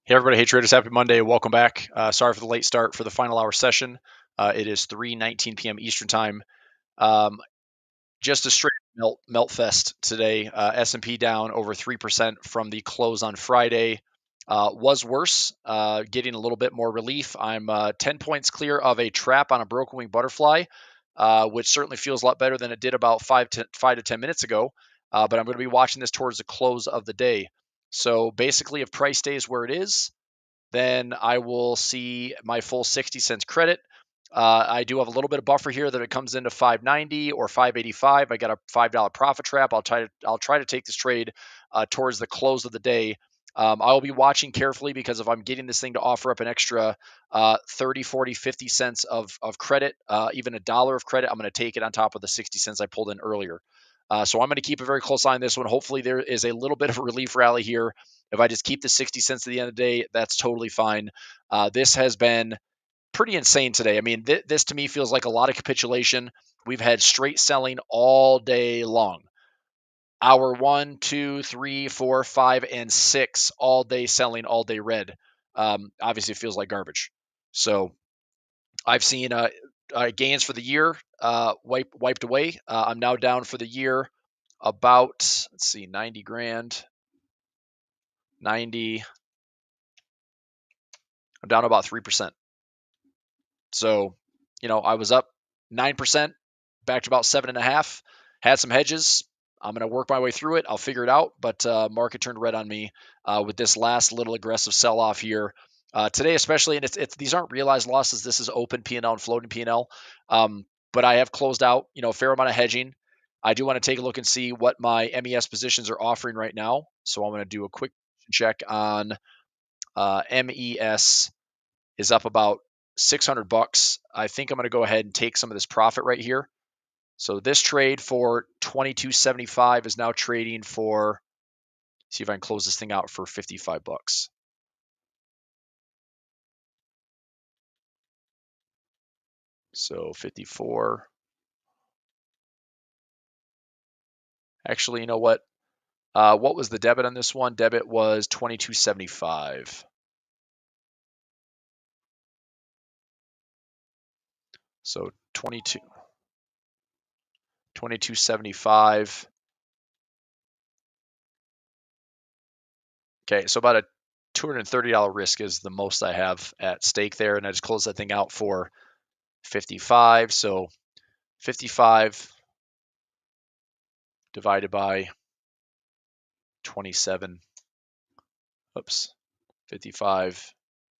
Hey everybody, hey traders, happy Monday. Welcome back. Sorry for the late start for the final hour session. It is 3:19 p.m. Eastern time. Um, just a straight melt fest today. S&P down over 3% from the close on Friday. Was worse, getting a little bit more relief. I'm 10 points clear of a trap on a broken wing butterfly, which certainly feels a lot better than it did about 5 to 10 minutes ago. But I'm going to be watching this towards the close of the day. So basically, if price stays where it is, then I will see my full 60 cents credit. I do have a little bit of buffer here that it comes into 590 or 585. I got a $5 profit trap. I'll try to take this trade towards the close of the day. I will be watching carefully because if I'm getting this thing to offer up an extra 30, 40, 50 cents of credit, even $1 of credit, I'm going to take it on top of the 60 cents I pulled in earlier. So I'm going to keep a very close eye on this one. Hopefully there is a little bit of a relief rally here. If I just keep the 60 cents at the end of the day, that's totally fine. This has been pretty insane today. I mean, this to me feels like a lot of capitulation. We've had straight selling all day long. Hour 1, 2, 3, 4, 5, and 6 all day selling, all day red. Obviously, it feels like garbage. So I've seen gains for the year wiped away. I'm now down for the year about, let's see, 90 grand, 90. I'm down about 3%. So, I was up 9%, back to about 7.5. Had some hedges. I'm going to work my way through it. I'll figure it out. But market turned red on me with this last little aggressive sell off here today, especially. And it's these aren't realized losses. This is open P&L and floating P&L. But I have closed out, a fair amount of hedging. I do want to take a look and see what my MES positions are offering right now. So I'm going to do a quick check on MES is up about $600. I think I'm going to go ahead and take some of this profit right here. So this trade for 22.75 is now trading for, see if I can close this thing out for 55 bucks. So 54. Actually, you know what? What was the debit on this one? Debit was 22.75. So 22.75. Okay, so about a $230 risk is the most I have at stake there, and I just closed that thing out for 55. So 55 divided by 27. Oops. 55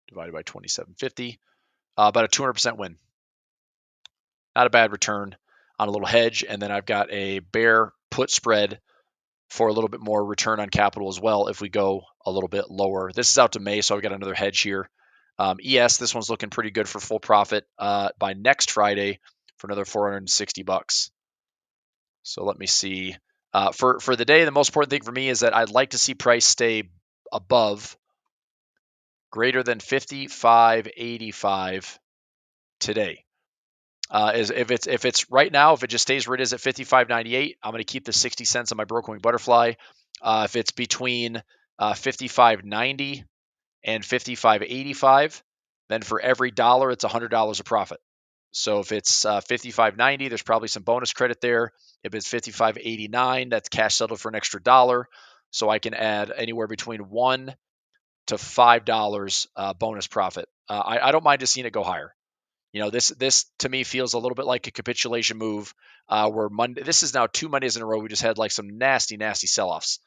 divided by 2750. About a 200% win. Not a bad return on a little hedge. And then I've got a bear put spread for a little bit more return on capital as well if we go a little bit lower. This is out to May, so I've got another hedge here. ES, this one's looking pretty good for full profit by next Friday for another 460 bucks. So let me see. For the day, the most important thing for me is that I'd like to see price stay above greater than 55.85 today. If it's right now, if it just stays where it is at 55.98, I'm going to keep the 60 cents on my broken wing butterfly. If it's between 55.90 and 55.85, then for every dollar, it's $100 of profit. So if it's 55.90, there's probably some bonus credit there. If it's 55.89, that's cash settled for an extra dollar. So I can add anywhere between $1 to $5 bonus profit. I don't mind just seeing it go higher. This to me feels a little bit like a capitulation move. Where Monday, this is now 2 Mondays in a row. We just had like some nasty sell-offs.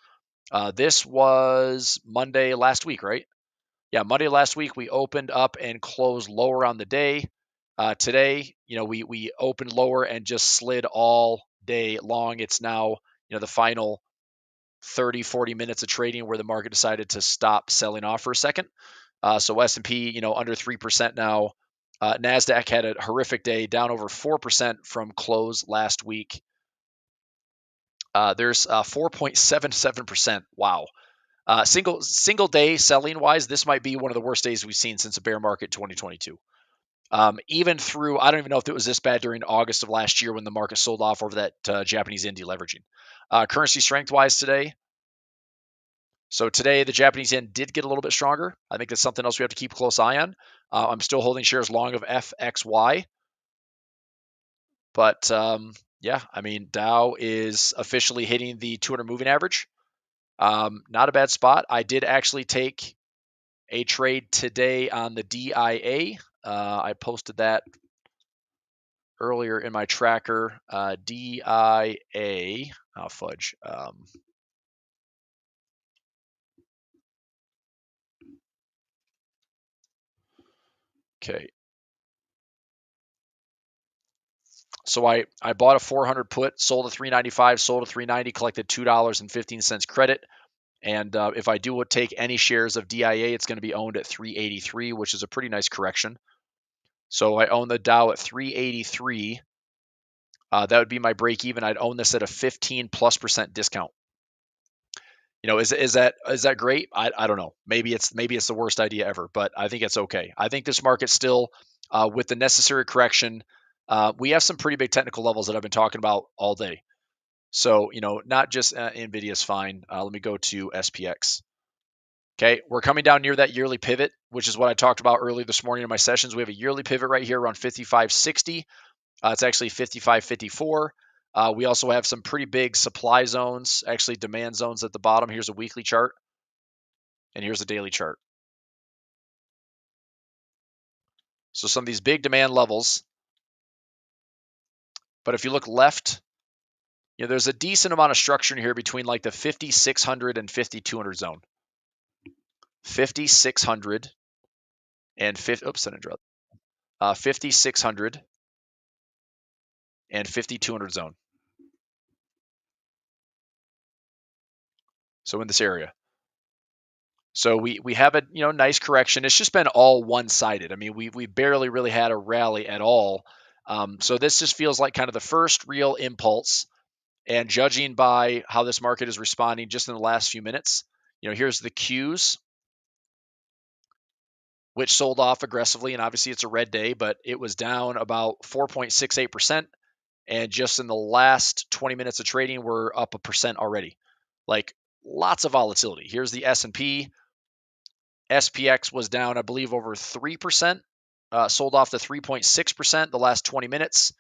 This was Monday last week, right? Yeah, Monday last week we opened up and closed lower on the day. Today, we opened lower and just slid all day long. It's now, the final 30, 40 minutes of trading where the market decided to stop selling off for a second. So S&P, under 3% now. NASDAQ had a horrific day, down over 4% from close last week. There's 4.77%. Wow. Single day selling wise, this might be one of the worst days we've seen since a bear market in 2022. Even through, I don't even know if it was this bad during August of last year when the market sold off over that Japanese yen deleveraging. Currency strength wise today, So today, the Japanese yen did get a little bit stronger. I think that's something else we have to keep a close eye on. I'm still holding shares long of FXY, but yeah, I mean, Dow is officially hitting the 200 moving average. Not a bad spot. I did actually take a trade today on the DIA. I posted that earlier in my tracker. DIA. Oh, fudge. Okay. So I bought a 400 put, sold a 395, sold a 390, collected $2.15 credit. And if I do take any shares of DIA, it's going to be owned at 383, which is a pretty nice correction. So I own the Dow at 383. That would be my break even. I'd own this at a 15+% discount. You know, is that great? I don't know. Maybe it's the worst idea ever, but I think it's okay. I think this market still, with the necessary correction, we have some pretty big technical levels that I've been talking about all day. So you know, not just Nvidia's fine. Let me go to SPX. Okay, we're coming down near that yearly pivot, which is what I talked about earlier this morning in my sessions. We have a yearly pivot right here around 55.60. It's actually 55.54. We also have some pretty big supply zones, actually demand zones at the bottom. Here's a weekly chart, and here's a daily chart. So some of these big demand levels. But if you look left, you know, there's a decent amount of structure in here between like the 5,600 and 5,200 zone. 5,600 and 5,600 and 5,200 zone. So in this area. So we have a nice correction. It's just been all one-sided. I mean, we barely really had a rally at all. So this just feels like kind of the first real impulse. And judging by how this market is responding just in the last few minutes, you know, here's the Qs, which sold off aggressively, and obviously it's a red day, but it was down about 4.68%. And just in the last 20 minutes of trading, we're up 1% already. Like lots of volatility. Here's the S&P. SPX was down, I believe, over 3%, sold off to 3.6% the last 20 minutes.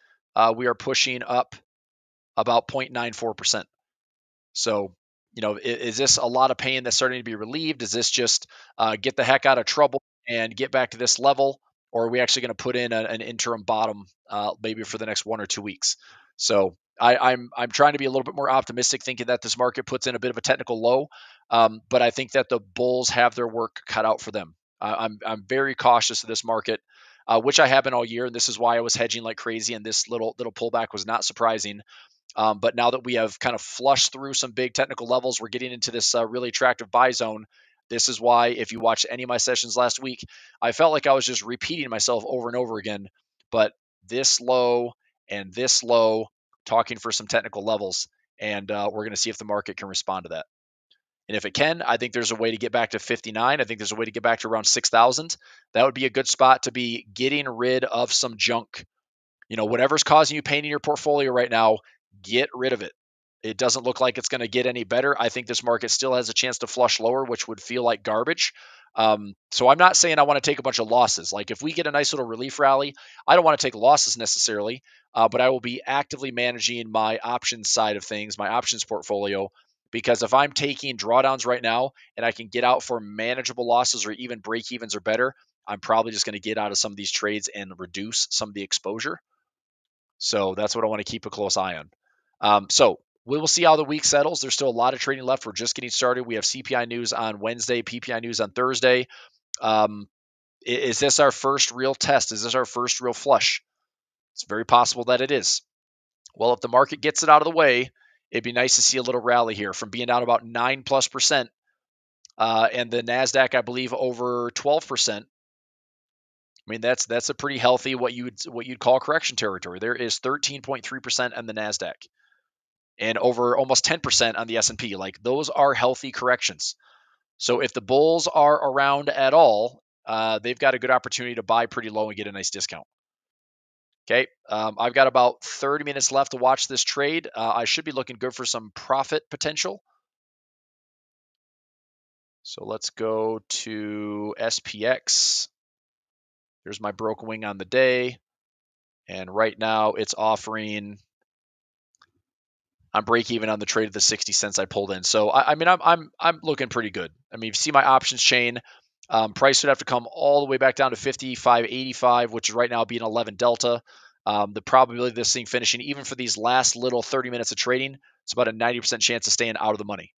We are pushing up about 0.94%. So, you know, is this a lot of pain that's starting to be relieved? Is this just get the heck out of trouble and get back to this level? Or are we actually going to put in an interim bottom maybe for the next 1 or 2 weeks? So I'm trying to be a little bit more optimistic, thinking that this market puts in a bit of a technical low, but I think that the bulls have their work cut out for them. I'm very cautious of this market, which I have been all year, and this is why I was hedging like crazy. And this little pullback was not surprising. But now that we have kind of flushed through some big technical levels, we're getting into this really attractive buy zone. This is why, if you watched any of my sessions last week, I felt like I was just repeating myself over and over again. But this low and this low, talking for some technical levels, and we're going to see if the market can respond to that. And if it can, I think there's a way to get back to 59. I think there's a way to get back to around 6,000. That would be a good spot to be getting rid of some junk. You know, whatever's causing you pain in your portfolio right now, get rid of it. It doesn't look like it's going to get any better. I think this market still has a chance to flush lower, which would feel like garbage. So I'm not saying I want to take a bunch of losses. Like if we get a nice little relief rally, I don't want to take losses necessarily, but I will be actively managing my options side of things, my options portfolio, because if I'm taking drawdowns right now and I can get out for manageable losses or even break evens or better, I'm probably just going to get out of some of these trades and reduce some of the exposure. So that's what I want to keep a close eye on. So we will see how the week settles. There's still a lot of trading left. We're just getting started. We have CPI news on Wednesday, PPI news on Thursday. Is this our first real test? Is this our first real flush? It's very possible that it is. Well, if the market gets it out of the way, it'd be nice to see a little rally here from being down about 9+%, and the Nasdaq, I believe, over 12%. I mean, that's a pretty healthy what you'd call correction territory. There is 13.3% on the Nasdaq and over almost 10% on the S&P. Like those are healthy corrections. So if the bulls are around at all, they've got a good opportunity to buy pretty low and get a nice discount. Okay, I've got about 30 minutes left to watch this trade. I should be looking good for some profit potential. So let's go to SPX. There's my broken wing on the day. And right now it's offering, I'm break even on the trade of the 60 cents I pulled in. So I mean, I'm looking pretty good. I mean, if you see my options chain, price would have to come all the way back down to 55.85, which is right now being 11 delta. The probability of this thing finishing, even for these last little 30 minutes of trading, it's about a 90% chance of staying out of the money.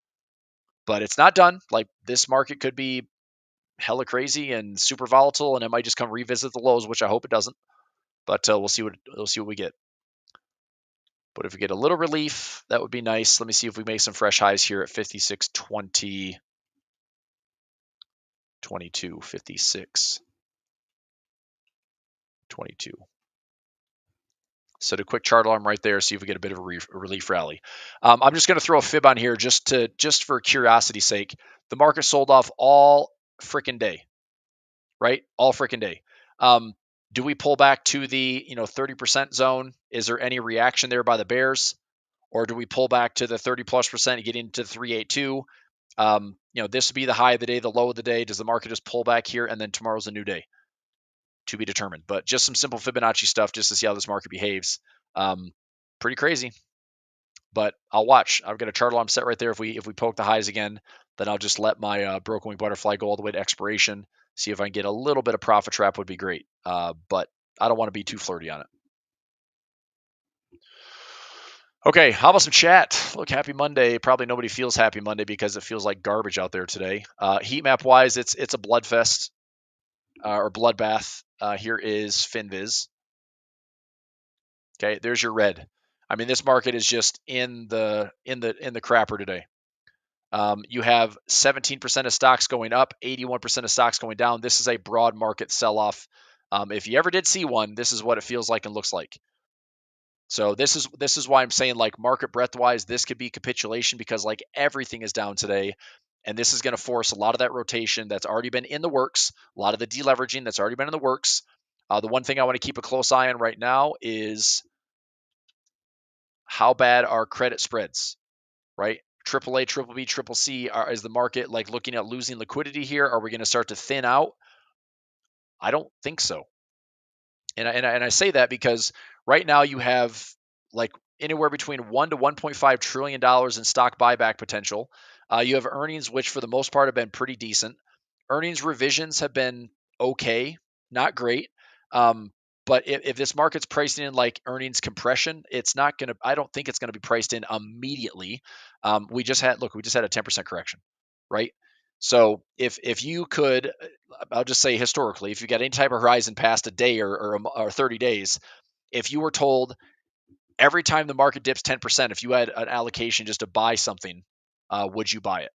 But it's not done. Like, this market could be hella crazy and super volatile, and it might just come revisit the lows, which I hope it doesn't. But we'll see what we get. But if we get a little relief, that would be nice. Let me see if we make some fresh highs here at 56.20, 22, 56, 22. Set a quick chart alarm right there. See if we get a bit of a relief rally. I'm just going to throw a fib on here just for curiosity's sake. The market sold off all freaking day, right? All freaking day. Do we pull back to the 30% zone? Is there any reaction there by the bears, or do we pull back to the 30+% and get into 382? This would be the high of the day, the low of the day. Does the market just pull back here, and then tomorrow's a new day? To be determined. But just some simple Fibonacci stuff just to see how this market behaves. Pretty crazy, but I'll watch. I've got a chart alarm set right there. If we poke the highs again, then I'll just let my broken wing butterfly go all the way to expiration. See if I can get a little bit of profit trap would be great. But I don't want to be too flirty on it. Okay, how about some chat? Look, happy Monday. Probably nobody feels happy Monday because it feels like garbage out there today. Heat map wise, it's a bloodfest or bloodbath. Here is FinViz. Okay, there's your red. I mean, this market is just in the crapper today. You have 17% of stocks going up, 81% of stocks going down. This is a broad market sell-off. If you ever did see one, this is what it feels like and looks like. So this is why I'm saying, like, market breadth-wise, this could be capitulation, because like everything is down today. And this is going to force a lot of that rotation that's already been in the works, a lot of the deleveraging that's already been in the works. The one thing I want to keep a close eye on right now is how bad are credit spreads, right? Triple A, triple B, triple C. Is the market like looking at losing liquidity here? Are we going to start to thin out? I don't think so. And I say that because right now you have like anywhere between $1 to $1.5 trillion in stock buyback potential. You have earnings, which for the most part have been pretty decent. Earnings revisions have been okay, not great. But if this market's pricing in like earnings compression, it's not going to, I don't think it's going to be priced in immediately. We just had a 10% correction, right? So if you could, I'll just say historically, if you got any type of horizon past a day or 30 days, if you were told every time the market dips 10%, if you had an allocation just to buy something, would you buy it?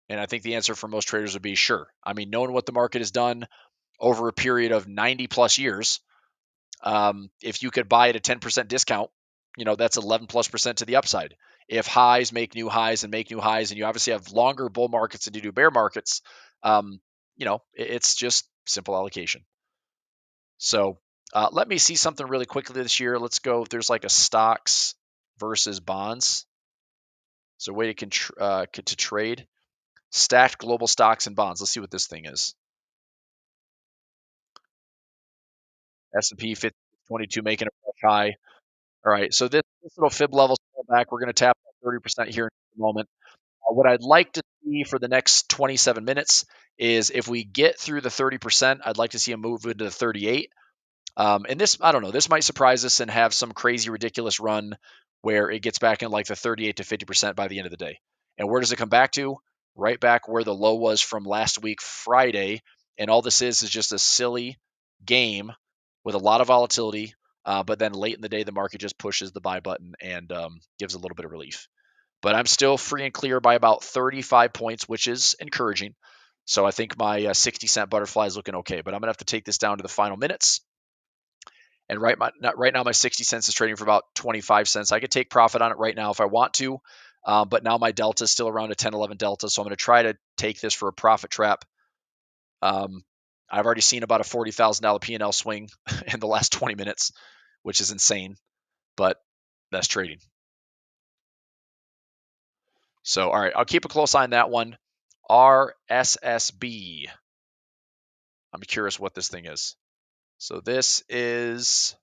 And I think the answer for most traders would be sure. I mean, knowing what the market has done over a period of 90 plus years, if you could buy at a 10% discount, that's 11+% to the upside. If highs make new highs and make new highs, and you obviously have longer bull markets than you do bear markets, it's just simple allocation. So let me see something really quickly this year. Let's go. If there's like a stocks versus bonds, is there a way to trade stacked global stocks and bonds? Let's see what this thing is. S&P 22 making a fresh high. All right, so this little fib level back, we're going to tap 30% here in a moment. What I'd like to see for the next 27 minutes is if we get through the 30%, I'd like to see a move into the 38. And this, I don't know, this might surprise us and have some crazy, ridiculous run where it gets back in like the 38 to 50% by the end of the day. And where does it come back to? Right back where the low was from last week, Friday. And all this is just a silly game with a lot of volatility. But then late in the day, the market just pushes the buy button and gives a little bit of relief. But I'm still free and clear by about 35 points, which is encouraging. So I think my 60 cent butterfly is looking okay. But I'm going to have to take this down to the final minutes. And right now, my 60 cents is trading for about 25 cents. I could take profit on it right now if I want to. But now my delta is still around a 10, 11 delta. So I'm going to try to take this for a profit trap. I've already seen about a $40,000 P&L swing in the last 20 minutes, which is insane. But that's trading. So, all right, I'll keep a close eye on that one. RSSB. I'm curious what this thing is. So this is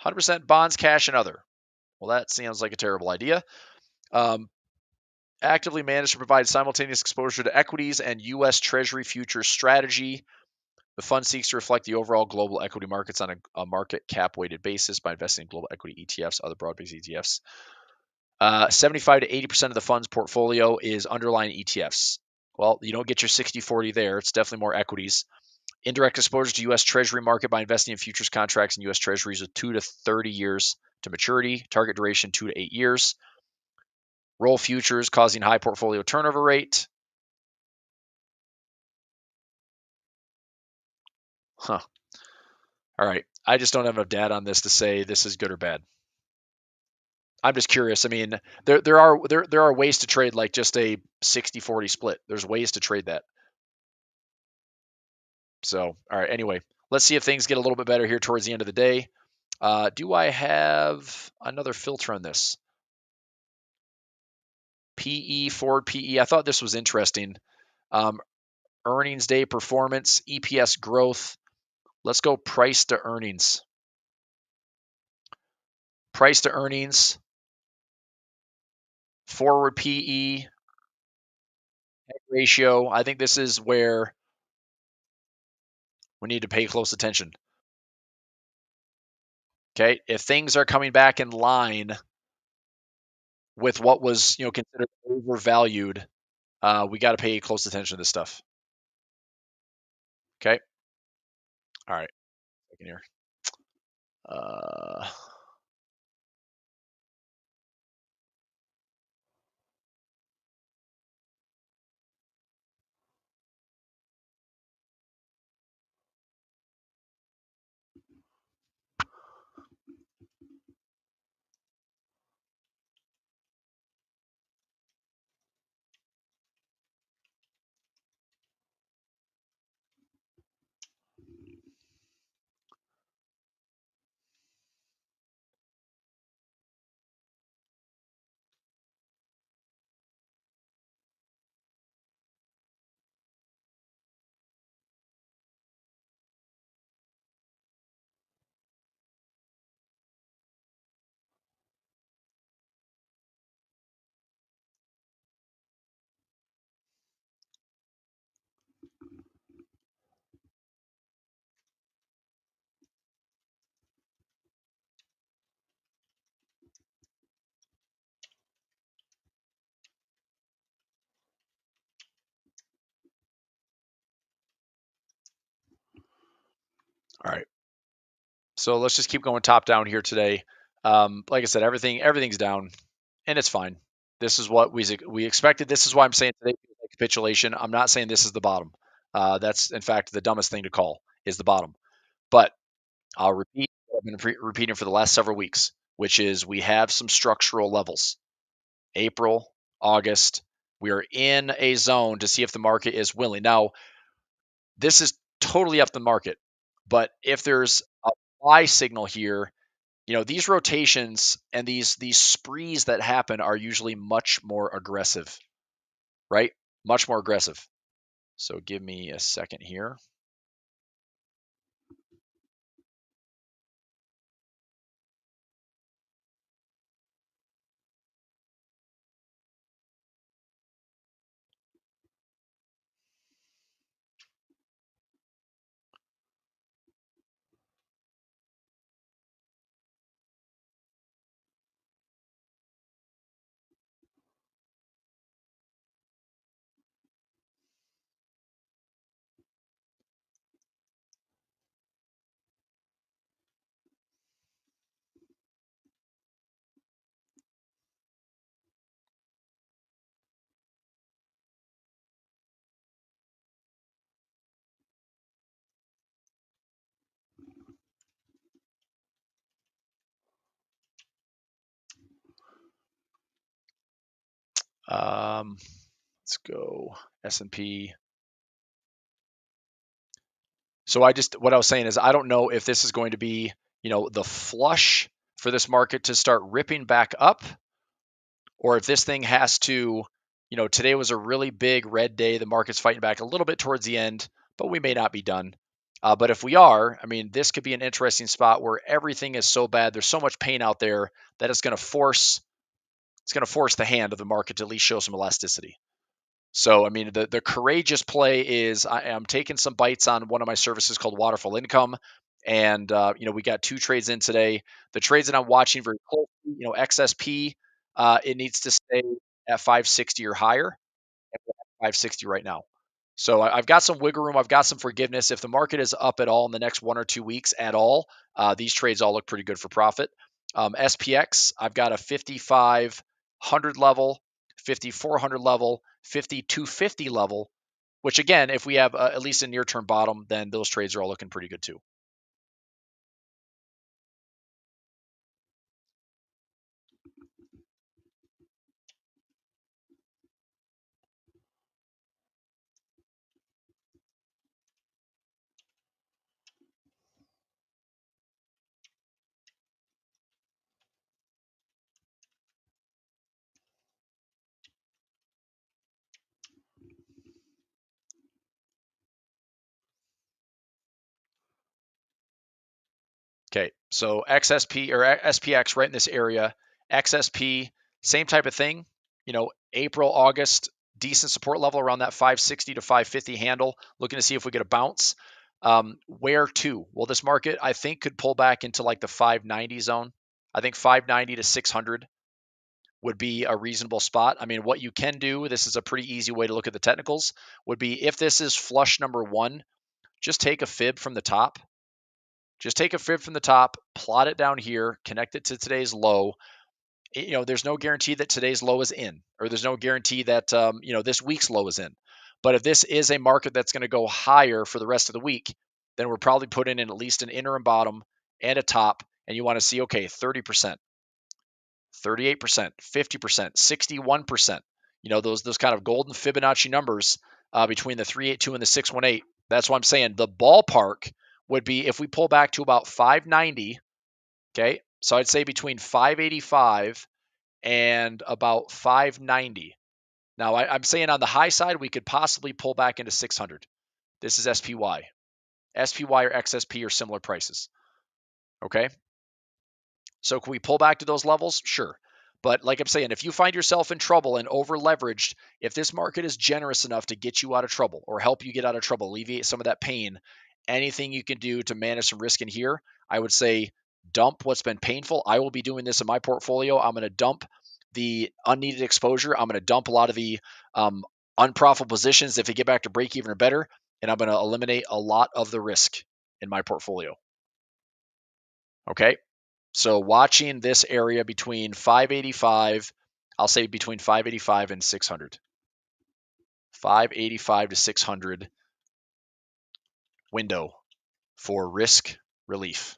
100% bonds, cash, and other. Well, that sounds like a terrible idea. Actively managed to provide simultaneous exposure to equities and U.S. Treasury futures strategy. The fund seeks to reflect the overall global equity markets on a market cap weighted basis by investing in global equity ETFs, other broad-based ETFs. 75 to 80% of the fund's portfolio is underlying ETFs. Well, you don't get your 60-40 there. It's definitely more equities. Indirect exposure to U.S. Treasury market by investing in futures contracts and U.S. Treasuries with 2 to 30 years to maturity. Target duration 2 to 8 years. Roll futures causing high portfolio turnover rate. Huh. All right. I just don't have enough data on this to say this is good or bad. I'm just curious. I mean, there are ways to trade like just a 60-40 split. There's ways to trade that. So, all right. Anyway, let's see if things get a little bit better here towards the end of the day. Do I have another filter on this? PE, forward PE. I thought this was interesting. Earnings day performance, EPS growth. Let's go price to earnings. Price to earnings, forward PE, ratio. I think this is where we need to pay close attention. Okay, if things are coming back in line with what was considered overvalued, we got to pay close attention to this stuff. Okay. All right. Second here. All right. So let's just keep going top down here today. Like I said, everything's down, and it's fine. This is what we expected. This is why I'm saying today capitulation. I'm not saying this is the bottom. That's in fact the dumbest thing to call is the bottom. But I'll repeat what I've been repeating for the last several weeks, which is we have some structural levels. April, August, we are in a zone to see if the market is willing. Now, this is totally up the market, but if there's a buy signal here, these rotations and these sprees that happen are usually much more aggressive, right? Much more aggressive. So give me a second here. Let's go S&P. So what I was saying is I don't know if this is going to be, the flush for this market to start ripping back up, or if this thing has to, Today was a really big red day. The market's fighting back a little bit towards the end, but we may not be done. But if we are, I mean, this could be an interesting spot where everything is so bad. There's so much pain out there that it's going to force the hand of the market to at least show some elasticity. So, I mean, the courageous play is I am taking some bites on one of my services called Waterfall Income. And, we got 2 trades in today. The trades that I'm watching very closely, XSP, it needs to stay at 560 or higher. And we're at 560 right now. So I've got some wiggle room. I've got some forgiveness. If the market is up at all in the next 1 or 2 weeks at all, these trades all look pretty good for profit. SPX, I've got a 5,500 level, 5,400 level, 5,250 level, which again, if we have at least a near term bottom, then those trades are all looking pretty good too. Okay, so XSP or SPX right in this area, XSP, same type of thing. April, August, decent support level around that 560 to 550 handle. Looking to see if we get a bounce. Where to? Well, this market I think could pull back into like the 590 zone. I think 590 to 600 would be a reasonable spot. I mean, what you can do, this is a pretty easy way to look at the technicals, would be if this is flush number one, just take a fib from the top. Just take a fib from the top, plot it down here, connect it to today's low. There's no guarantee that today's low is in, or there's no guarantee that this week's low is in. But if this is a market that's going to go higher for the rest of the week, then we're probably putting in at least an interim bottom and a top, and you want to see 30%, 38%, 50%, 61%. Those kind of golden Fibonacci numbers between the 382 and the 618. That's why I'm saying the ballpark would be if we pull back to about 590. Okay, so I'd say between 585 and about 590. Now I'm saying on the high side we could possibly pull back into 600. This is SPY. SPY or XSP are similar prices. Okay. So can we pull back to those levels? Sure. But like I'm saying, if you find yourself in trouble and over leveraged, if this market is generous enough to get you out of trouble or help you get out of trouble, alleviate some of that pain, anything you can do to manage some risk in here, I would say dump what's been painful. I will be doing this in my portfolio. I'm going to dump the unneeded exposure. I'm going to dump a lot of the unprofitable positions if they get back to break even or better. And I'm going to eliminate a lot of the risk in my portfolio. Okay. So watching this area between 585, I'll say between 585 and 600. 585 to 600 window for risk relief.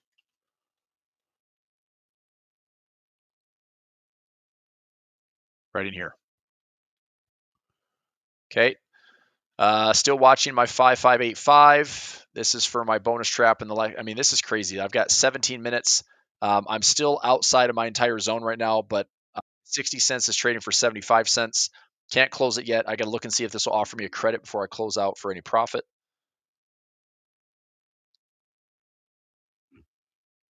Right in here. Okay. Still watching my 5585. This is for my bonus trap and the like. I mean, this is crazy. I've got 17 minutes. I'm still outside of my entire zone right now, but 60 cents is trading for 75 cents. Can't close it yet. I got to look and see if this will offer me a credit before I close out for any profit.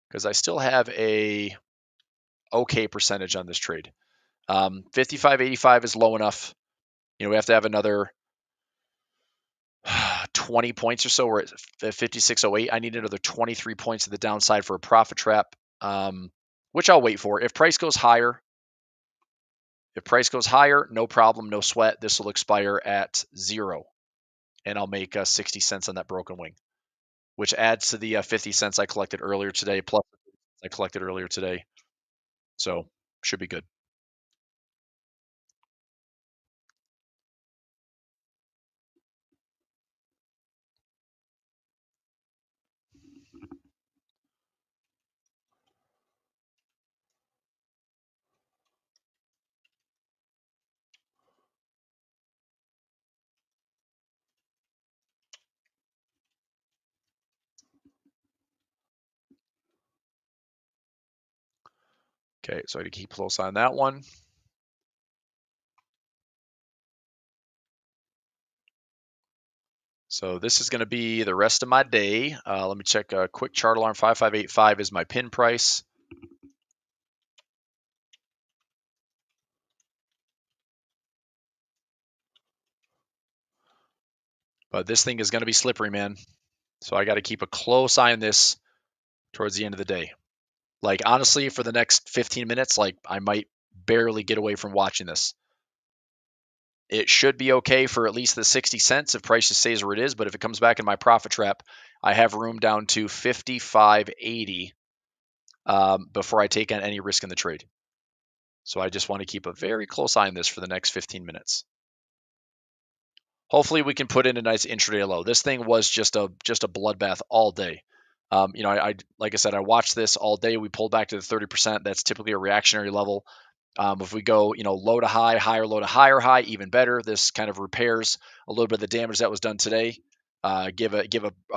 Because I still have a okay percentage on this trade. 55.85 is low enough. We have to have another 20 points or so. We're at 56.08. I need another 23 points to the downside for a profit trap, which I'll wait for. If price goes higher, no problem, no sweat. This will expire at 0, and I'll make 60 cents on that broken wing, which adds to the 50 cents I collected earlier today, plus I collected earlier today. So should be good. Okay, so I had to keep close on that one. So this is going to be the rest of my day. Let me check a quick chart alarm. 5585 is my pin price. But this thing is going to be slippery, man. So I got to keep a close eye on this towards the end of the day. Like, honestly, for the next 15 minutes, like, I might barely get away from watching this. It should be okay for at least the 60 cents if price stays where it is. But if it comes back in my profit trap, I have room down to 55.80 before I take on any risk in the trade. So I just want to keep a very close eye on this for the next 15 minutes. Hopefully we can put in a nice intraday low. This thing was just a bloodbath all day. I like I said, I watched this all day. We pulled back to the 30%. That's typically a reactionary level. If we go, low to high, higher low to higher high, even better. This kind of repairs a little bit of the damage that was done today. Give a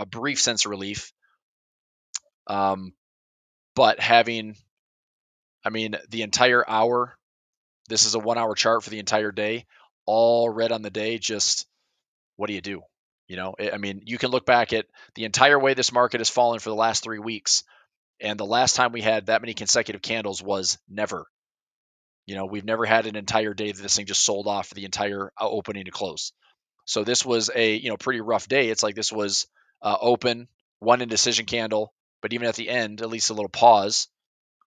brief sense of relief. But having, the entire hour. This is a 1 hour chart for the entire day. All red on the day. Just what do you do? You can look back at the entire way this market has fallen for the last 3 weeks. And the last time we had that many consecutive candles was never. We've never had an entire day that this thing just sold off for the entire opening to close. So this was a pretty rough day. It's like this was open, one indecision candle, but even at the end, at least a little pause,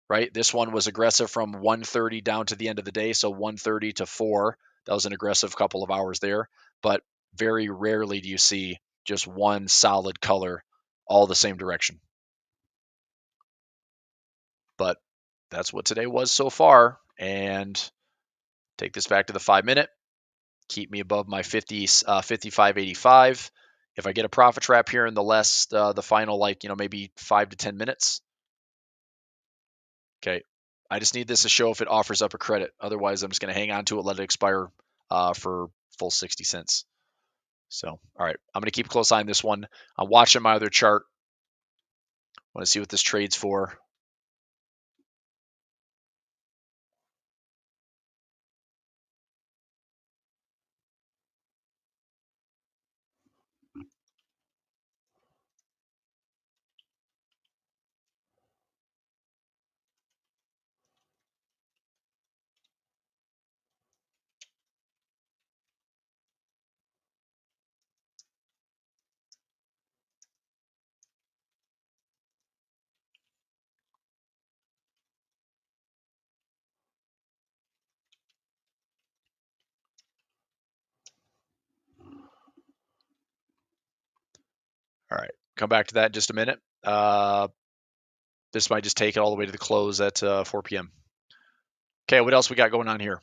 right? This one was aggressive from 1:30 down to the end of the day, so 1:30 to 4. That was an aggressive couple of hours there, but very rarely do you see just one solid color all the same direction. But that's what today was so far. And take this back to the 5-minute. Keep me above my 55.85. If I get a profit trap here in the final, maybe 5 to 10 minutes. Okay. I just need this to show if it offers up a credit. Otherwise, I'm just going to hang on to it, let it expire for full 60 cents. So, all right. I'm going to keep a close eye on this one. I'm watching my other chart. Want to see what this trades for. All right. Come back to that in just a minute. This might just take it all the way to the close at 4 p.m. Okay, what else we got going on here?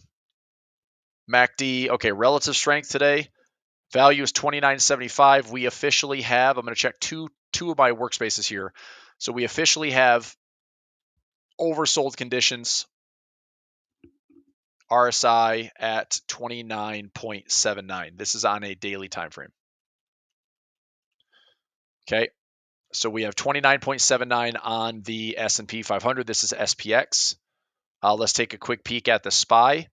MACD, okay, relative strength today. Value is 29.75. We officially have, I'm going to check two of my workspaces here. So we officially have oversold conditions. RSI at 29.79. This is on a daily time frame. Okay, so we have 29.79 on the S&P 500. This is SPX. Let's take a quick peek at the SPY.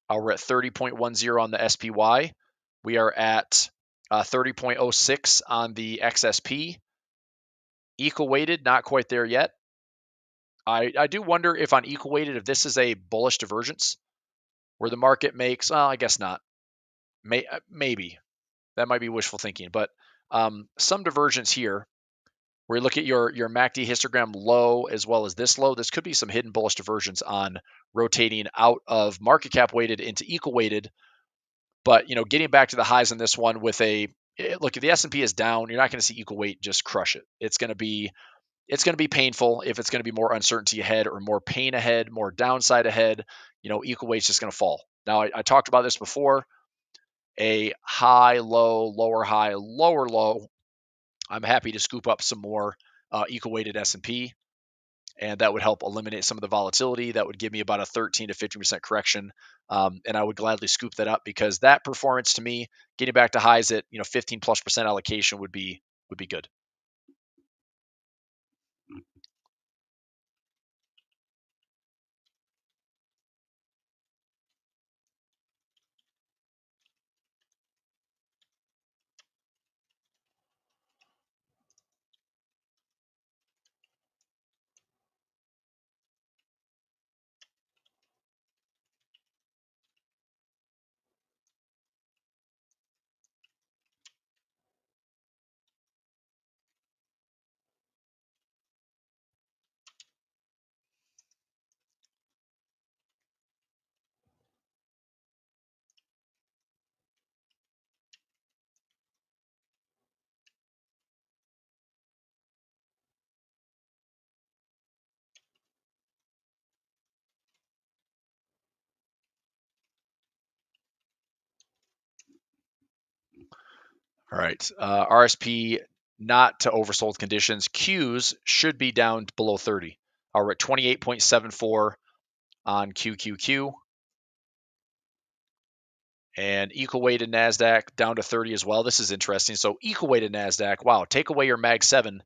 We're at 30.10 on the SPY. We are at 30.06 on the XSP. Equal weighted, not quite there yet. I do wonder if on equal weighted, if this is a bullish divergence where the market makes, well, I guess not. Maybe. That might be wishful thinking, but some divergence here where you look at your MACD histogram low as well as this low. This could be some hidden bullish divergence on rotating out of market cap weighted into equal weighted. But getting back to the highs on this one with look, if the S&P is down, you're not going to see equal weight just crush it. It's going to be painful if it's going to be more uncertainty ahead or more pain ahead, more downside ahead. Equal weight's just going to fall. Now, I talked about this before. A high, low, lower high, lower low. I'm happy to scoop up some more equal weighted S&P, and that would help eliminate some of the volatility. That would give me about a 13 to 15% correction, and I would gladly scoop that up because that performance to me, getting back to highs at 15+% allocation would be good. All right. RSP not to oversold conditions. Qs should be down below 30. We're at 28.74 on QQQ. And equal weighted NASDAQ down to 30 as well. This is interesting. So equal weighted NASDAQ, wow, take away your MAG 7.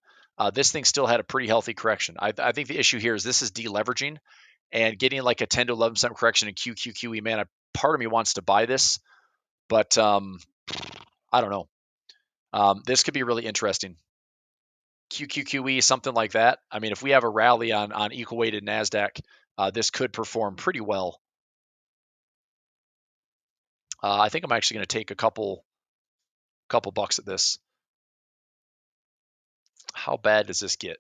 This thing still had a pretty healthy correction. I think the issue here is this is deleveraging and getting like a 10 to 11% correction in QQQE. Man, part of me wants to buy this, but I don't know. This could be really interesting. QQQE, something like that. I mean, if we have a rally on equal weighted NASDAQ, this could perform pretty well. I think I'm actually going to take a couple bucks at this. How bad does this get?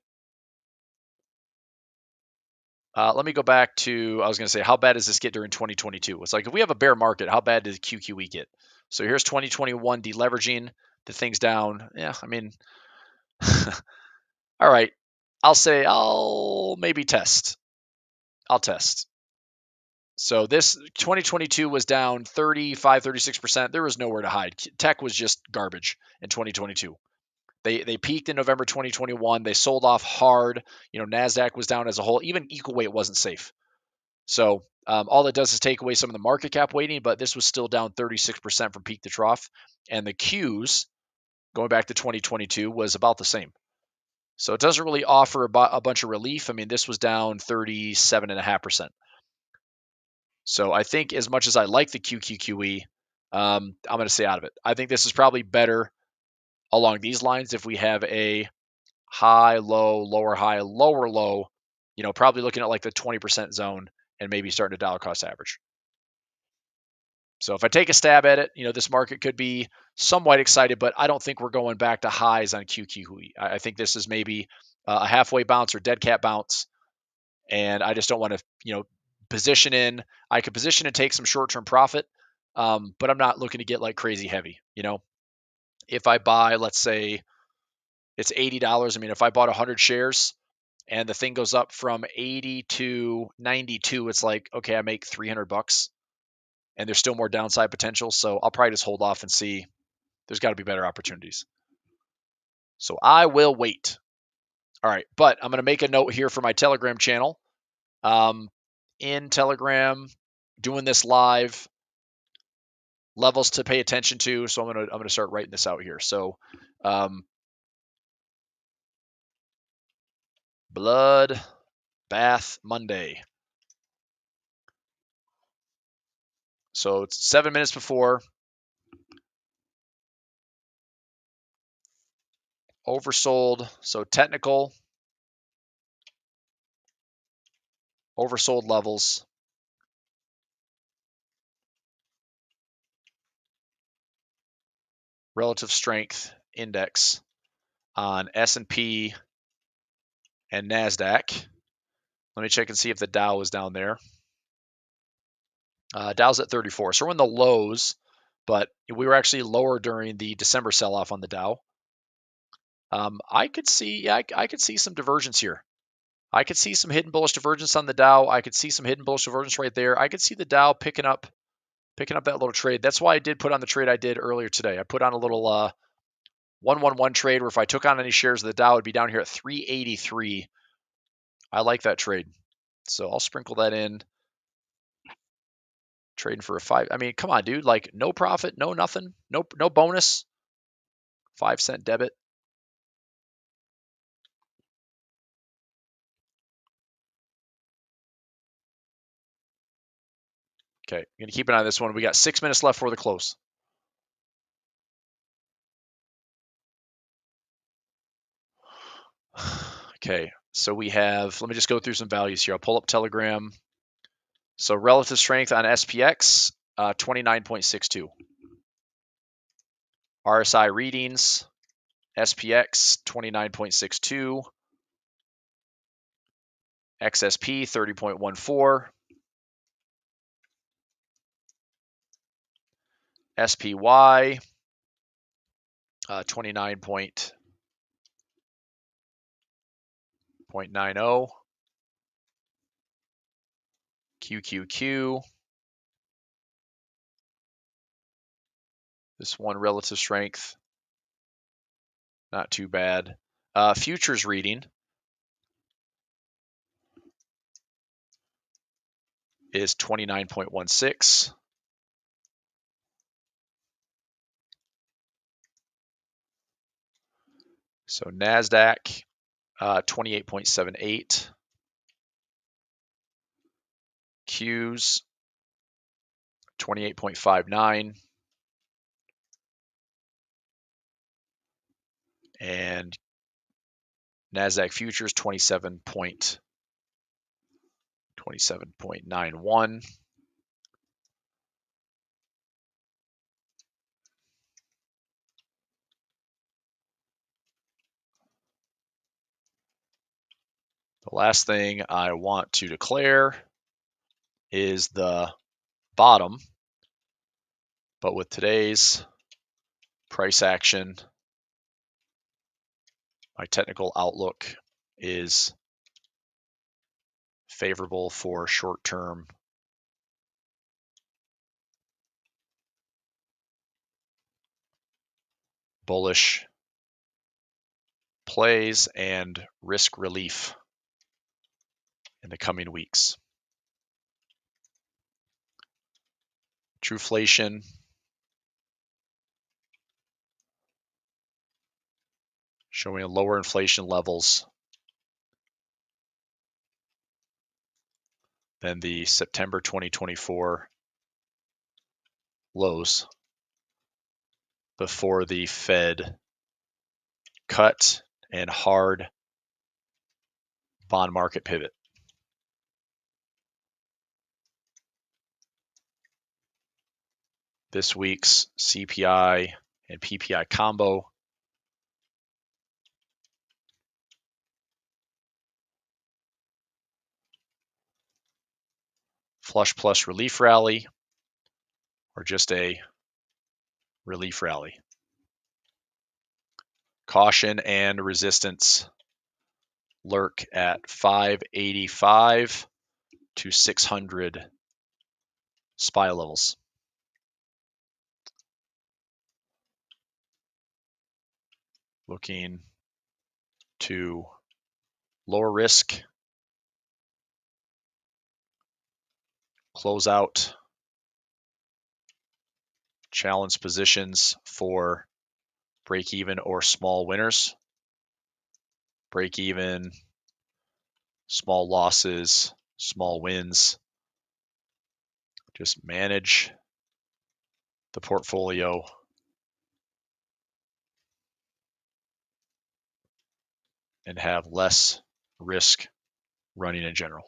Let me go back to, I was going to say, how bad does this get during 2022? It's like, if we have a bear market, how bad does QQE get? So here's 2021 deleveraging, the thing's down. Yeah, I mean, all right. I'll say I'll maybe test. I'll test. So this 2022 was down 35, 36%. There was nowhere to hide. Tech was just garbage in 2022. They peaked in November 2021. They sold off hard. NASDAQ was down as a whole. Even equal weight wasn't safe. So all it does is take away some of the market cap weighting, but this was still down 36% from peak to trough. And the Qs, going back to 2022, was about the same. So it doesn't really offer a bunch of relief. I mean, this was down 37.5%. So I think as much as I like the QQQE, I'm going to stay out of it. I think this is probably better along these lines if we have a high, low, lower, high, lower, low, probably looking at like the 20% zone and maybe starting to dollar cost average. So if I take a stab at it, this market could be somewhat excited, but I don't think we're going back to highs on QQE. I think this is maybe a halfway bounce or dead cat bounce. And I just don't want to, position in. I could position and take some short-term profit, but I'm not looking to get like crazy heavy. If I buy, let's say it's $80. I mean, if I bought 100 shares and the thing goes up from 80 to 92, it's like, okay, I make 300 bucks and there's still more downside potential. So I'll probably just hold off and see. There's got to be better opportunities. So I will wait. All right. But I'm going to make a note here for my Telegram channel. In Telegram, doing this live, levels to pay attention to. So I'm gonna start writing this out here. So blood bath Monday. So it's 7 minutes before. Oversold. So technical. Oversold levels. Relative strength index on S&P and NASDAQ. Let me check and see if the Dow is down there. Dow's at 34. So we're in the lows, but we were actually lower during the December sell-off on the Dow. I could see some divergence here. I could see some hidden bullish divergence on the Dow. I could see some hidden bullish divergence right there. I could see the Dow picking up that little trade. That's why I did put on the trade I did earlier today. I put on a little 111 trade where if I took on any shares of the Dow, it'd be down here at 383. I like that trade. So I'll sprinkle that in. Trading for a 5. I mean, come on, dude. Like no profit, no nothing, no bonus. 5-cent debit. Okay, I'm going to keep an eye on this one. We got 6 minutes left for the close. Okay, so we have, let me just go through some values here. I'll pull up Telegram. So relative strength on SPX, 29.62. RSI readings, SPX, 29.62. XSP, 30.14. SPY, 29.90. QQQ. This one relative strength Not too bad. Futures reading is 29.16. So NASDAQ, 28.78. Qs, 28.59. And NASDAQ futures, 27.91. The last thing I want to declare is the bottom, but with today's price action, my technical outlook is favorable for short-term bullish plays and risk relief in the coming weeks. Trueflation showing lower inflation levels than the September 2024 lows before the Fed cut and hard bond market pivot. This week's CPI and PPI combo flush plus relief rally, or just a relief rally. Caution and resistance lurk at 585 to 600 SPY levels. Looking to lower risk, close out challenge positions for break even or small winners. Break even, small losses, small wins. Just manage the portfolio and have less risk running in general.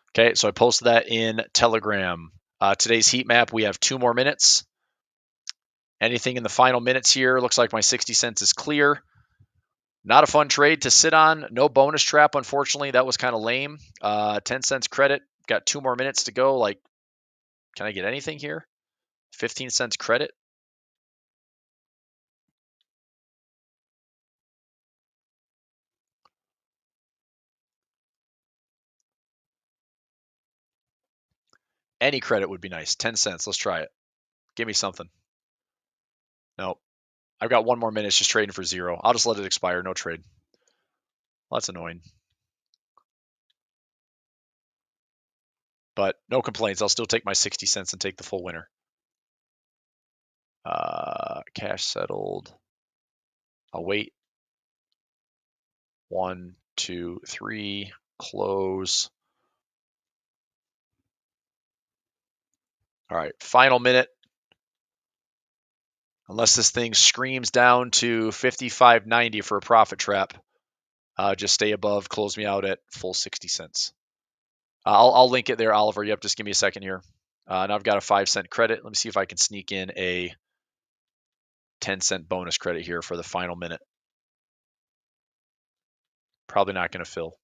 Okay, so I posted that in Telegram. Today's heat map, we have 2 more minutes. Anything in the final minutes here, looks like my 60 cents is clear. Not a fun trade to sit on. No bonus trap, unfortunately. That was kind of lame. 10 cents credit. Got 2 more minutes to go. Like, can I get anything here? 15 cents credit. Any credit would be nice. 10 cents. Let's try it. Give me something. Nope. I've got 1 more minute. It's just trading for 0. I'll just let it expire. No trade. Well, that's annoying. But no complaints. I'll still take my 60 cents and take the full winner. Cash settled. I'll wait. 1, 2, 3. Close. All right. Final minute. Unless this thing screams down to 55.90 for a profit trap, just stay above. Close me out at full 60 cents. I'll link it there, Oliver. Yep, just give me a second here. And I've got a 5 cent credit. Let me see if I can sneak in a 10 cent bonus credit here for the final minute. Probably not going to fill.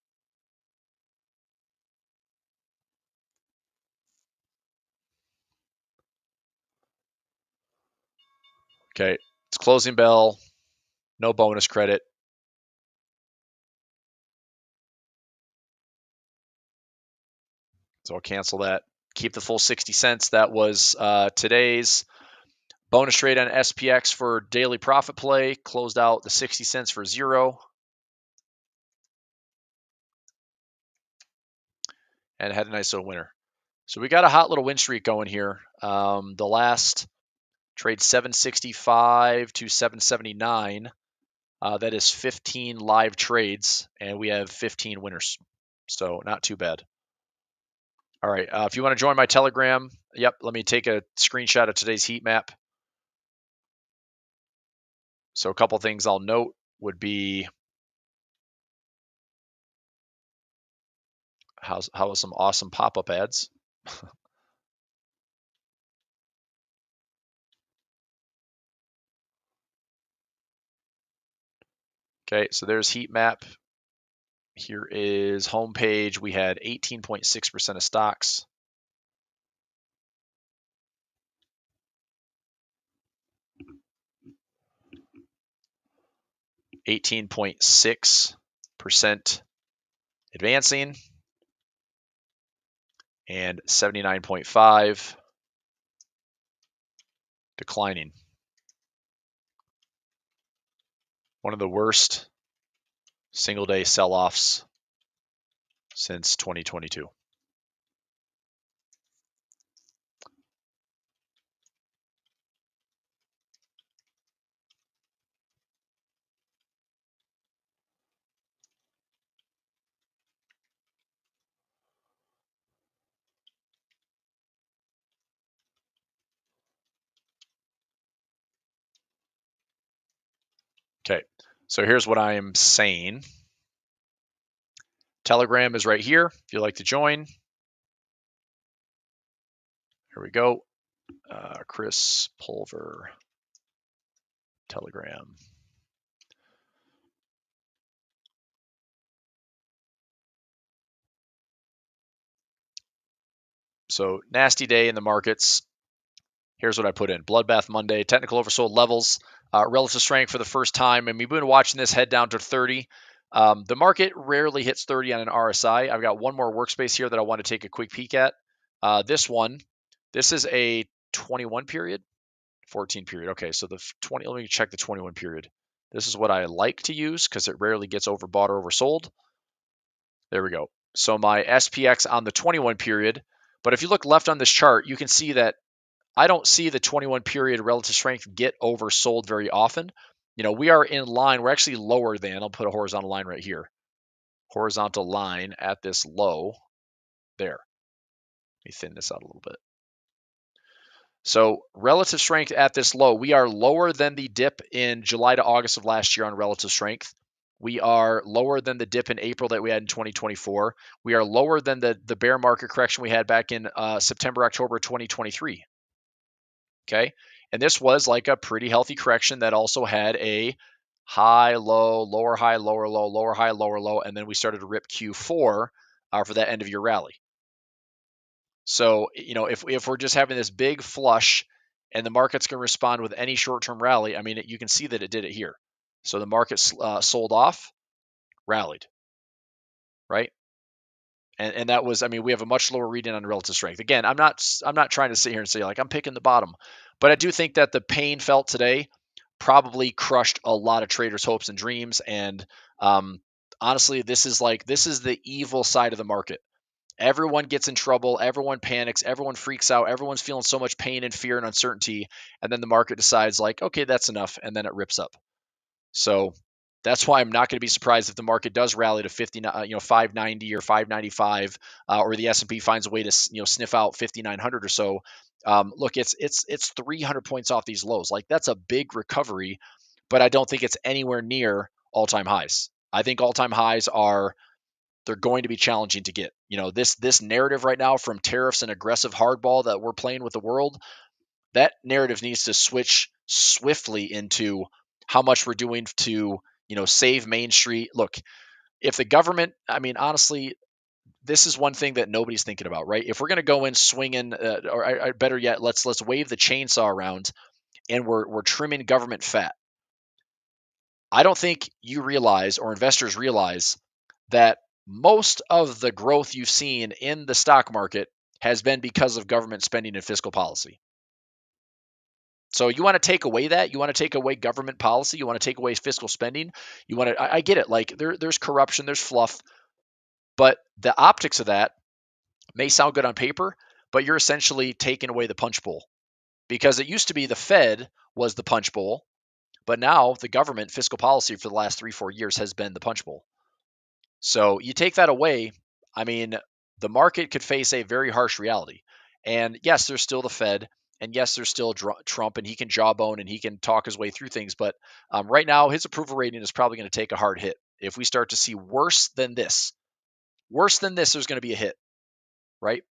Okay, it's closing bell. No bonus credit. So I'll cancel that. Keep the full 60 cents. That was today's Bonus trade on SPX for daily profit play. Closed out the 60 cents for 0. And had a nice little winner. So we got a hot little win streak going here. The last trade 765 to 779. That is 15 live trades, and we have 15 winners. So not too bad. All right. If you want to join my Telegram, let me take a screenshot of today's heat map. So a couple things I'll note would be how some awesome pop-up ads. Okay, so there's heat map. Here is homepage. We had 18.6% of stocks. %, advancing, and 79.5 declining. One of the worst single day sell-offs since 2022. Okay, so here's what I am saying. Telegram is right here if you'd like to join. Here we go. Chris Pulver, Telegram. So nasty day in the markets. Here's what I put in. Bloodbath Monday, technical oversold levels, relative strength for the first time. And we've been watching this head down to 30. The market rarely hits 30 on an RSI. I've got one more workspace here that I want to take a quick peek at. This is a 21 period, 14 period. Okay, so the 20, let me check the 21 period. This is what I like to use because it rarely gets overbought or oversold. There we go. So my SPX on the 21 period. But if you look left on this chart, you can see that I don't see the 21 period relative strength get oversold very often. We are in line. We're actually lower than, I'll put a horizontal line right here. Horizontal line at this low there. Let me thin this out a little bit. So relative strength at this low, we are lower than the dip in July to August of last year on relative strength. We are lower than the dip in April that we had in 2024. We are lower than the bear market correction we had back in September, October 2023. Okay. And this was like a pretty healthy correction that also had a high, low, lower, high, lower, low, lower, high, lower, low. And then we started to rip Q4 for that end of year rally. So, if we're just having this big flush and the market's going to respond with any short-term rally, I mean, you can see that it did it here. So the market sold off, rallied, right? And that was, I mean, we have a much lower reading on relative strength. Again, I'm not trying to sit here and say like I'm picking the bottom, but I do think that the pain felt today probably crushed a lot of traders' hopes and dreams. And honestly, this is the evil side of the market. Everyone gets in trouble. Everyone panics. Everyone freaks out. Everyone's feeling so much pain and fear and uncertainty. And then the market decides like, okay, that's enough. And then it rips up. So that's why I'm not going to be surprised if the market does rally to 590 or 595, or the S&P finds a way to, sniff out 5,900 or so. Look, it's 300 points off these lows. Like that's a big recovery, but I don't think it's anywhere near all-time highs. I think all-time highs they're going to be challenging to get. This narrative right now from tariffs and aggressive hardball that we're playing with the world, that narrative needs to switch swiftly into how much we're doing to, save Main Street. Look, if the government, I mean, honestly, this is one thing that nobody's thinking about, right? If we're going to go in swinging, or better yet, let's wave the chainsaw around and we're trimming government fat. I don't think you realize or investors realize that most of the growth you've seen in the stock market has been because of government spending and fiscal policy. So you want to take away that, you want to take away government policy, you want to take away fiscal spending, you want to, I get it. Like there's corruption, there's fluff, but the optics of that may sound good on paper, but you're essentially taking away the punch bowl because it used to be the Fed was the punch bowl, but now the government fiscal policy for the last 3-4 years has been the punch bowl. So you take that away, I mean, the market could face a very harsh reality. And yes, there's still the Fed, and yes, there's still Trump, and he can jawbone and he can talk his way through things. But right now, his approval rating is probably going to take a hard hit. If we start to see worse than this, there's going to be a hit, right?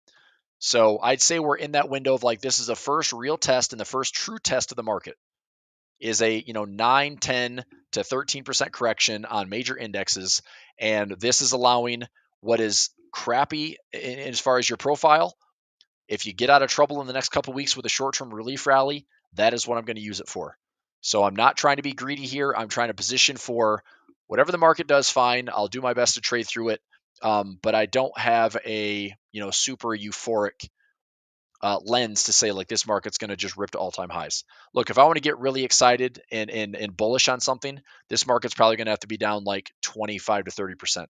So I'd say we're in that window of like this is the first real test and the first true test of the market is a 9, 10 to 13% correction on major indexes, and this is allowing what is crappy as far as your profile. If you get out of trouble in the next couple of weeks with a short-term relief rally, that is what I'm going to use it for. So I'm not trying to be greedy here. I'm trying to position for whatever the market does. Fine, I'll do my best to trade through it, but I don't have a super euphoric lens to say like this market's going to just rip to all-time highs. Look, if I want to get really excited and bullish on something, this market's probably going to have to be down like 25 to 30%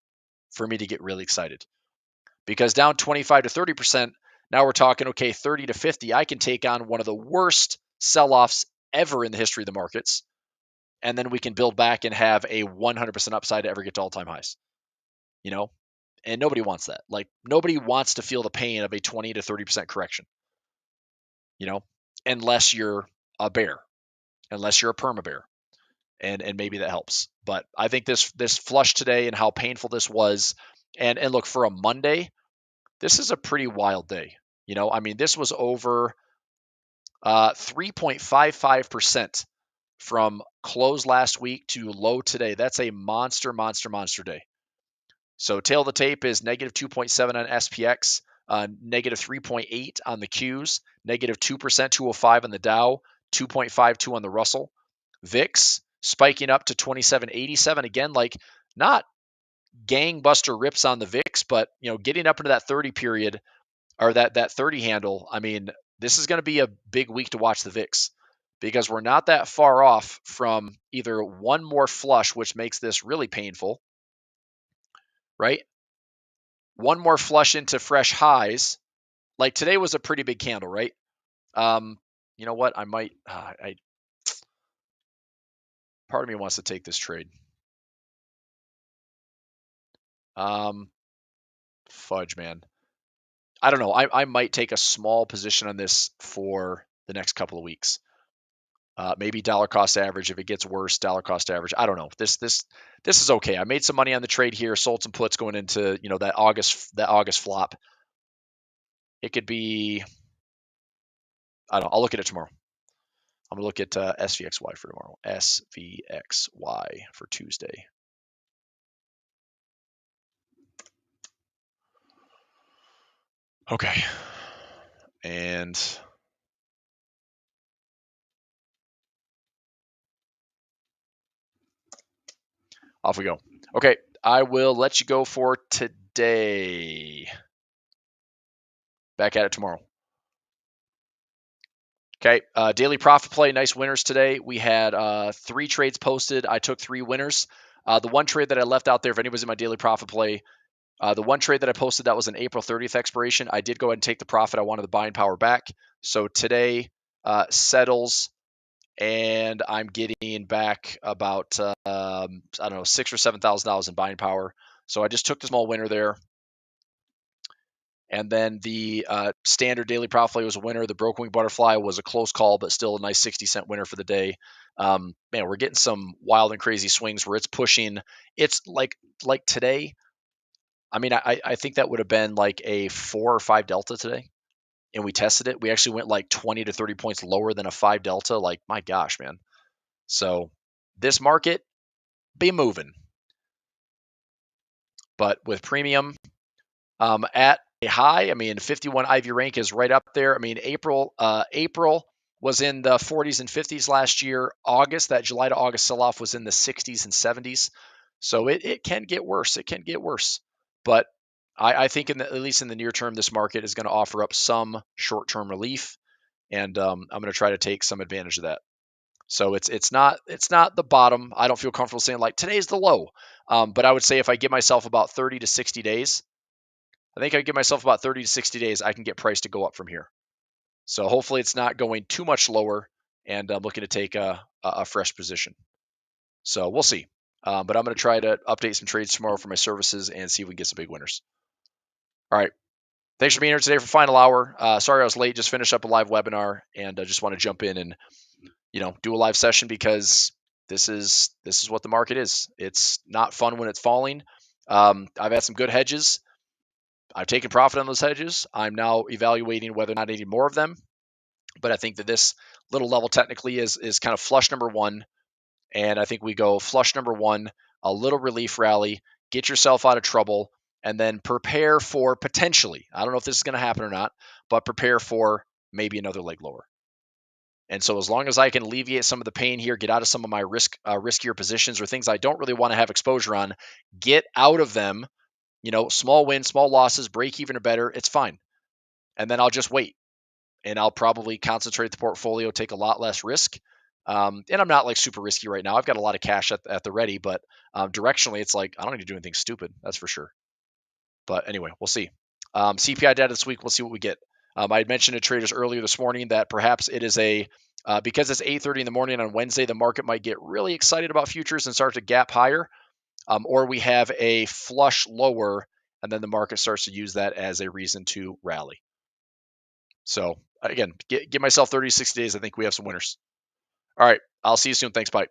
for me to get really excited. Because down 25 to 30%, now we're talking, okay, 30 to 50, I can take on one of the worst sell-offs ever in the history of the markets. And then we can build back and have a 100% upside to ever get to all-time highs. And nobody wants that. Like nobody wants to feel the pain of a 20 to 30% correction. Unless you're a bear, unless you're a perma bear, and maybe that helps. But I think this flush today and how painful this was, and look, for a Monday, this is a pretty wild day. This was over 3.55% from close last week to low today. That's a monster day. So tail of the tape is negative 2.7 on SPX, negative 3.8 on the Qs, negative 2%, 205 on the Dow, 2.52 on the Russell. VIX spiking up to 2787. Again, like not gangbuster rips on the VIX, but getting up into that 30 period or that 30 handle. I mean, this is going to be a big week to watch the VIX because we're not that far off from either one more flush, which makes this really painful, right? One more flush into fresh highs. Like today was a pretty big candle, right? You know what? I might, part of me wants to take this trade. Fudge, man. I don't know. I might take a small position on this for the next couple of weeks. Maybe dollar cost average. If it gets worse, dollar cost average. I don't know. This is okay. I made some money on the trade here. Sold some puts going into that August flop. It could be. I don't know. I'll look at it tomorrow. I'm gonna look at SVXY for tomorrow. SVXY for Tuesday. Okay. And off we go. Okay, I will let you go for today. Back at it tomorrow. Okay, daily profit play, nice winners today. We had 3 trades posted. I took 3 winners. The one trade that I left out there, if anybody's in my daily profit play, the one trade that I posted that was an April 30th expiration, I did go ahead and take the profit. I wanted the buying power back. So today settles, and I'm getting back about I don't know, $6,000 or $7,000 in buying power. So I just took the small winner there. And then the standard daily profit play was a winner. The broke wing butterfly was a close call, but still a nice 60-cent winner for the day. Man, we're getting some wild and crazy swings where it's pushing. It's like today. I mean, I think that would have been like a 4 or 5 delta today, and we tested it. We actually went like 20 to 30 points lower than a 5 delta. Like, my gosh, man. So this market be moving, but with premium at a high. I mean, 51 Ivy rank is right up there. I mean, April was in the 40s and 50s last year. August, that July to August sell-off was in the 60s and 70s. So it can get worse. It can get worse. But I think at least in the near term, this market is going to offer up some short-term relief. and I'm going to try to take some advantage of that. So it's not the bottom. I don't feel comfortable saying like today's the low, but I would say if I give myself about 30 to 60 days, I think I give myself about 30 to 60 days, I can get price to go up from here. So hopefully it's not going too much lower, and I'm looking to take a fresh position. So we'll see. But I'm going to try to update some trades tomorrow for my services and see if we can get some big winners. All right. Thanks for being here today for final hour. Sorry I was late. Just finished up a live webinar, and I just want to jump in and do a live session because this is what the market is. It's not fun when it's falling. I've had some good hedges. I've taken profit on those hedges. I'm now evaluating whether or not I need more of them. But I think that this little level technically is kind of flush number one. And I think we go flush number one, a little relief rally, get yourself out of trouble, and then prepare for potentially, I don't know if this is going to happen or not, but prepare for maybe another leg lower. And so as long as I can alleviate some of the pain here, get out of some of my riskier positions or things I don't really want to have exposure on, get out of them, small wins, small losses, break even or better, it's fine. And then I'll just wait. And I'll probably concentrate the portfolio, take a lot less risk. And I'm not like super risky right now. I've got a lot of cash at the ready, but directionally, it's like I don't need to do anything stupid. That's for sure. But anyway, we'll see. CPI data this week, we'll see what we get. I had mentioned to traders earlier this morning that perhaps it is because it's 8:30 in the morning on Wednesday, the market might get really excited about futures and start to gap higher, or we have a flush lower, and then the market starts to use that as a reason to rally. So again, give myself 30 to 60 days. I think we have some winners. All right. I'll see you soon. Thanks. Bye.